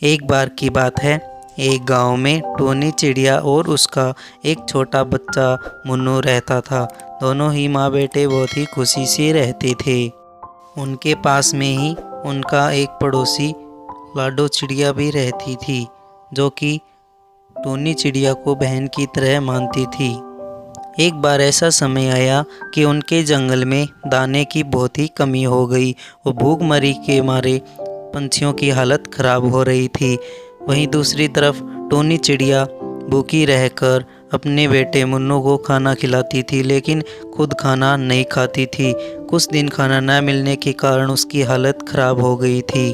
एक बार की बात है, एक गांव में टोनी चिड़िया और उसका एक छोटा बच्चा मुन्नू रहता था। दोनों ही माँ बेटे बहुत ही खुशी से रहते थे। उनके पास में ही उनका एक पड़ोसी लाडो चिड़िया भी रहती थी, जो कि टोनी चिड़िया को बहन की तरह मानती थी। एक बार ऐसा समय आया कि उनके जंगल में दाने की बहुत ही कमी हो गई। वो भूखमरी के मारे पंछियों की हालत खराब हो रही थी। वहीं दूसरी तरफ टोनी चिड़िया भूखी रहकर अपने बेटे मुन्नू को खाना खिलाती थी, लेकिन खुद खाना नहीं खाती थी। कुछ दिन खाना न मिलने के कारण उसकी हालत खराब हो गई थी।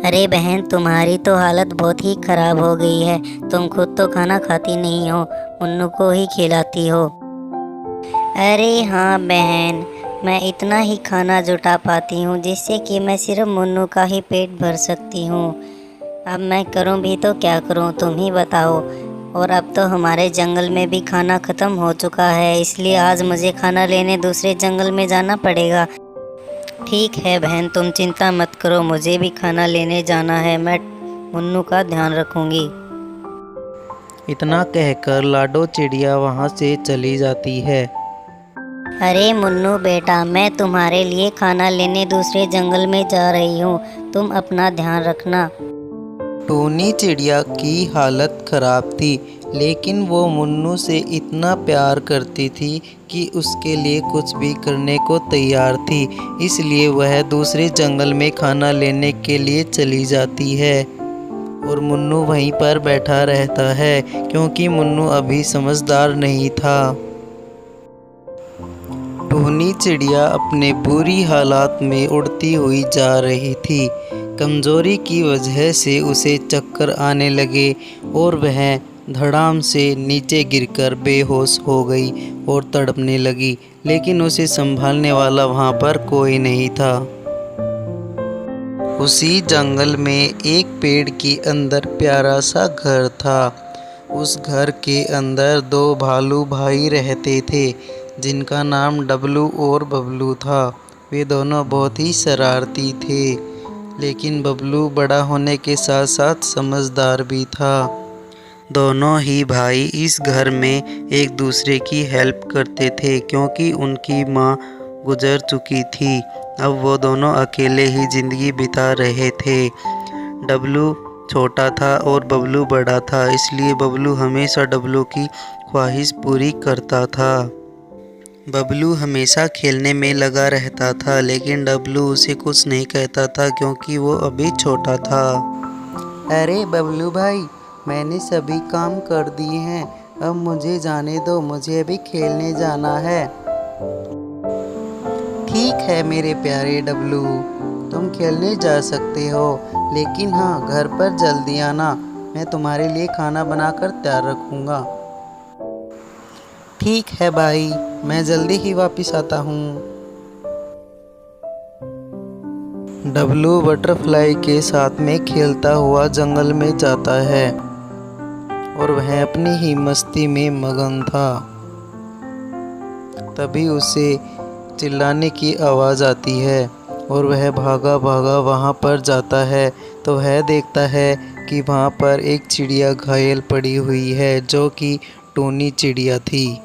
अरे बहन, तुम्हारी तो हालत बहुत ही खराब हो गई है। तुम खुद तो खाना खाती नहीं हो, मुन्नू को ही खिलाती हो। अरे हाँ बहन, मैं इतना ही खाना जुटा पाती हूँ जिससे कि मैं सिर्फ मुन्नू का ही पेट भर सकती हूँ। अब मैं करूँ भी तो क्या करूँ, तुम ही बताओ। और अब तो हमारे जंगल में भी खाना ख़त्म हो चुका है, इसलिए आज मुझे खाना लेने दूसरे जंगल में जाना पड़ेगा। ठीक है बहन, तुम चिंता मत करो, मुझे भी खाना लेने जाना है। मैं मुन्नू का ध्यान रखूँगी। इतना कहकर लाडो चिड़िया वहाँ से चली जाती है। अरे मुन्नू बेटा, मैं तुम्हारे लिए खाना लेने दूसरे जंगल में जा रही हूँ, तुम अपना ध्यान रखना। टोनी चिड़िया की हालत खराब थी, लेकिन वो मुन्नू से इतना प्यार करती थी कि उसके लिए कुछ भी करने को तैयार थी। इसलिए वह दूसरे जंगल में खाना लेने के लिए चली जाती है और मुन्नू वहीं पर बैठा रहता है, क्योंकि मुन्नू अभी समझदार नहीं था। टोनी चिड़िया अपने बुरी हालात में उड़ती हुई जा रही थी। कमज़ोरी की वजह से उसे चक्कर आने लगे और वह धड़ाम से नीचे गिरकर बेहोश हो गई और तड़पने लगी, लेकिन उसे संभालने वाला वहाँ पर कोई नहीं था। उसी जंगल में एक पेड़ के अंदर प्यारा सा घर था। उस घर के अंदर दो भालू भाई रहते थे, जिनका नाम डब्लू और बबलू था। वे दोनों बहुत ही शरारती थे, लेकिन बबलू बड़ा होने के साथ साथ समझदार भी था। दोनों ही भाई इस घर में एक दूसरे की हेल्प करते थे, क्योंकि उनकी माँ गुजर चुकी थी। अब वो दोनों अकेले ही ज़िंदगी बिता रहे थे। डब्लू छोटा था और बबलू बड़ा था, इसलिए बबलू हमेशा डब्लू की ख्वाहिश पूरी करता था। बबलू हमेशा खेलने में लगा रहता था, लेकिन डब्लू उसे कुछ नहीं कहता था, क्योंकि वो अभी छोटा था। अरे बबलू भाई, मैंने सभी काम कर दिए हैं, अब मुझे जाने दो, मुझे अभी खेलने जाना है। ठीक है मेरे प्यारे डब्लू, तुम खेलने जा सकते हो, लेकिन हाँ, घर पर जल्दी आना, मैं तुम्हारे लिए खाना बनाकर तैयार रखूँगा। ठीक है भाई, मैं जल्दी ही वापस आता हूँ। डब्लू बटरफ्लाई के साथ में खेलता हुआ जंगल में जाता है और वह अपनी ही मस्ती में मगन था। तभी उसे चिल्लाने की आवाज़ आती है और वह भागा भागा वहाँ पर जाता है, तो वह देखता है कि वहाँ पर एक चिड़िया घायल पड़ी हुई है, जो कि टोनी चिड़िया थी।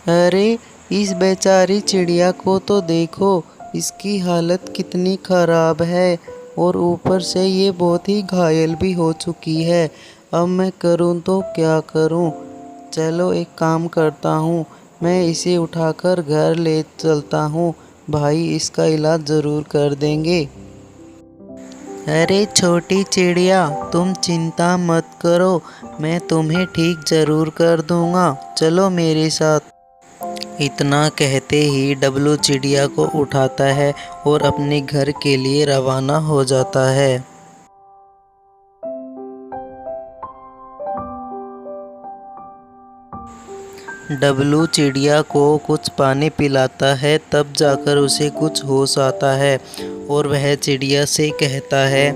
अरे इस बेचारी चिड़िया को तो देखो, इसकी हालत कितनी ख़राब है और ऊपर से ये बहुत ही घायल भी हो चुकी है। अब मैं करूँ तो क्या करूँ? चलो एक काम करता हूँ, मैं इसे उठाकर घर ले चलता हूँ, भाई इसका इलाज ज़रूर कर देंगे। अरे छोटी चिड़िया, तुम चिंता मत करो, मैं तुम्हें ठीक ज़रूर कर दूँगा, चलो मेरे साथ। इतना कहते ही डब्लू चिड़िया को उठाता है और अपने घर के लिए रवाना हो जाता है। डब्लू चिड़िया को कुछ पानी पिलाता है, तब जाकर उसे कुछ होश आता है और वह चिड़िया से कहता है,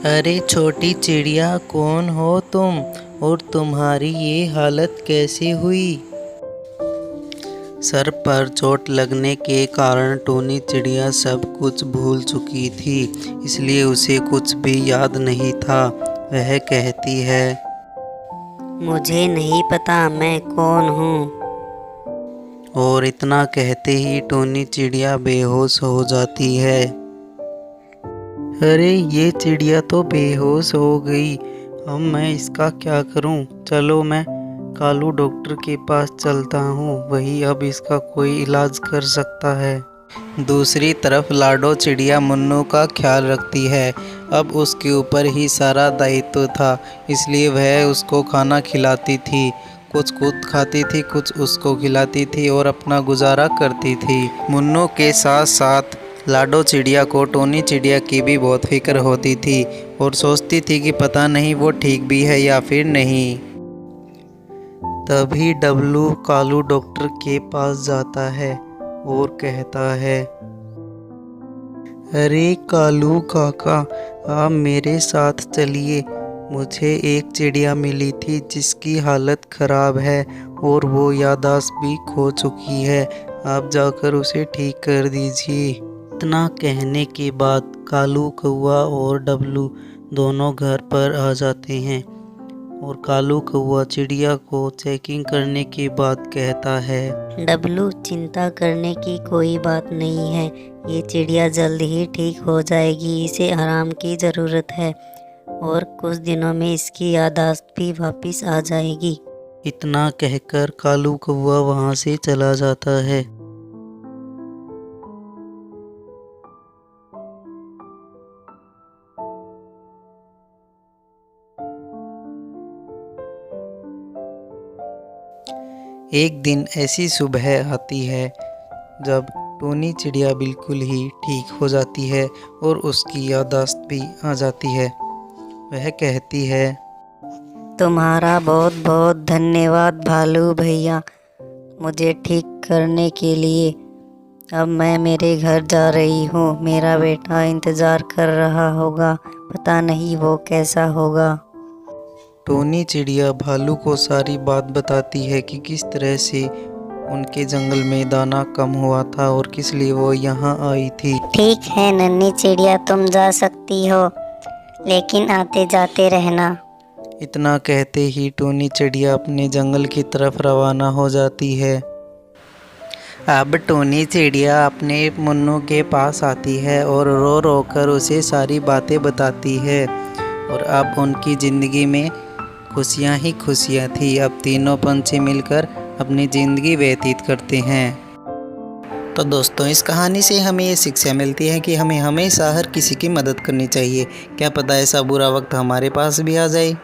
अरे छोटी चिड़िया, कौन हो तुम और तुम्हारी ये हालत कैसे हुई? सर पर चोट लगने के कारण टोनी चिड़िया सब कुछ भूल चुकी थी, इसलिए उसे कुछ भी याद नहीं था। वह कहती है, मुझे नहीं पता मैं कौन हूँ। और इतना कहते ही टोनी चिड़िया बेहोश हो जाती है। अरे ये चिड़िया तो बेहोश हो गई, अब मैं इसका क्या करूं? चलो मैं कालू डॉक्टर के पास चलता हूं, वही अब इसका कोई इलाज कर सकता है। दूसरी तरफ लाडो चिड़िया मुन्नू का ख्याल रखती है। अब उसके ऊपर ही सारा दायित्व था, इसलिए वह उसको खाना खिलाती थी। कुछ खुद खाती थी, कुछ उसको खिलाती थी और अपना गुजारा करती थी। मुन्नू के साथ साथ लाडो चिड़िया को टोनी चिड़िया की भी बहुत फिक्र होती थी और सोचती थी कि पता नहीं वो ठीक भी है या फिर नहीं। तभी डब्लू कालू डॉक्टर के पास जाता है और कहता है, अरे कालू काका, आप मेरे साथ चलिए। मुझे एक चिड़िया मिली थी जिसकी हालत ख़राब है और वो याददाश्त भी खो चुकी है। आप जाकर उसे ठीक कर दीजिए। इतना कहने के बाद कालू कौवा और डब्लू दोनों घर पर आ जाते हैं और कालू कौवा चिड़िया को चेकिंग करने के बाद कहता है, डब्लू, चिंता करने की कोई बात नहीं है। ये चिड़िया जल्द ही ठीक हो जाएगी। इसे आराम की ज़रूरत है और कुछ दिनों में इसकी याददाश्त भी वापस आ जाएगी। इतना कहकर कालू कौवा वहाँ से चला जाता है। एक दिन ऐसी सुबह आती है जब टोनी चिड़िया बिल्कुल ही ठीक हो जाती है और उसकी याददाश्त भी आ जाती है। वह कहती है, तुम्हारा बहुत बहुत धन्यवाद भालू भैया, मुझे ठीक करने के लिए। अब मैं मेरे घर जा रही हूँ। मेरा बेटा इंतज़ार कर रहा होगा, पता नहीं वो कैसा होगा। टोनी चिड़िया भालू को सारी बात बताती है कि किस तरह से उनके जंगल में दाना कम हुआ था और किस लिए वो यहाँ आई थी। ठीक है नन्ही चिड़िया, तुम जा सकती हो, लेकिन आते जाते रहना। इतना कहते ही टोनी चिड़िया अपने जंगल की तरफ रवाना हो जाती है। अब टोनी चिड़िया अपने मुन्नू के पास आती है और रो रो कर उसे सारी बातें बताती है और अब उनकी ज़िंदगी में खुशियाँ ही खुशियाँ थी। अब तीनों पंछी मिलकर अपनी ज़िंदगी व्यतीत करते हैं। तो दोस्तों, इस कहानी से हमें ये शिक्षा मिलती है कि हमें हमेशा हर किसी की मदद करनी चाहिए। क्या पता ऐसा बुरा वक्त हमारे पास भी आ जाए।